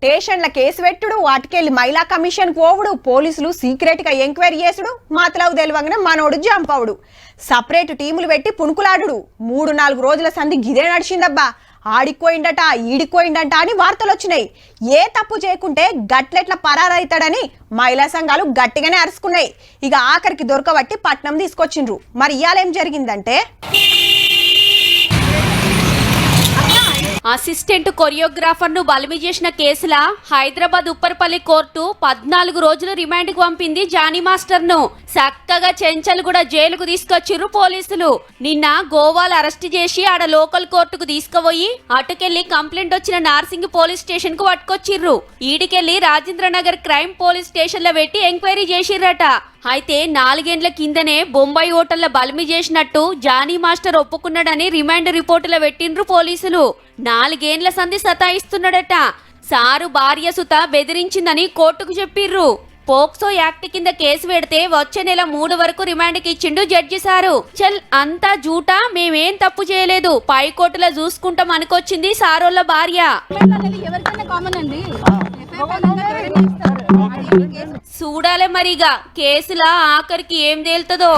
స్టేషన్ల కేసు పెట్టుడు, వాటికెళ్ళి మహిళా కమిషన్ పోవుడు, పోలీసులు సీక్రెట్ గా ఎంక్వైరీ చేసుడు, మాతలవు తెలివంగానే మనోడు జంపవుడు. సపరేట్ టీములు పెట్టి పుణుకులాడు. 3-4 రోజుల సంధి గిదే నడిచిందబ్బా. ఆడిపోయిందట, ఈడిపోయిందట అని వార్తలు వచ్చినాయి. ఏ తప్పు చేయకుంటే గట్లెట్ల పరారైతాడని మహిళా సంఘాలు గట్టిగానే అరుచుకున్నాయి. ఇక ఆఖరికి దొరకబట్టి పట్నం తీసుకొచ్చిండ్రు. మరి ఇయాలేం జరిగిందంటే, అసిస్టెంట్ కొరియోగ్రాఫర్ ను బలిమి చేసిన కేసుల హైదరాబాద్ ఉప్పర్పల్లి కోర్టు 14 రోజులు రిమాండ్ కు పంపింది జానీ మాస్టర్ ను. చక్కగా చెంచల్గూడ జైలుకు తీసుకొచ్చిర్రు పోలీసులు. నిన్న గోవాలో అరెస్ట్ చేసి ఆడ లోకల్ కోర్టుకు తీసుకుపోయి అటుకెళ్లి కంప్లైంట్ వచ్చిన నార్సింగ్ పోలీస్ స్టేషన్ కు పట్టుకొచ్చిర్రు. ఈడికెళ్లి రాజేంద్రనగర్ క్రైమ్ పోలీస్ స్టేషన్ లో పెట్టి ఎంక్వైరీ చేసిర్రట. అయితే 4 ఏళ్ల కిందనే బొంబాయి హోటల్లో బలిమి చేసినట్టు జానీ మాస్టర్ ఒప్పుకున్నాడని రిమాండ్ రిపోర్టులో పెట్టిండ్రు పోలీసులు. 4 ఏళ్ల సంధి సతాయిస్తున్నాడట. సారు భార్య సుత బెదిరించిందని కోర్టుకు చెప్పిర్రు. పోక్సో యాక్ట్ కింద కేసు పెడితే వచ్చే నెల 3 వరకు రిమాండ్కి ఇచ్చిండు జడ్జి సారు. చల్ అంతా జూటా, మేమేం తప్పు చేయలేదు, పై కోర్టులో చూసుకుంటాం అనుకొచ్చింది సారోళ్ళ భార్య. చూడాలే మరిగా కేసులా ఆఖరికి ఏం తేలుతుందో.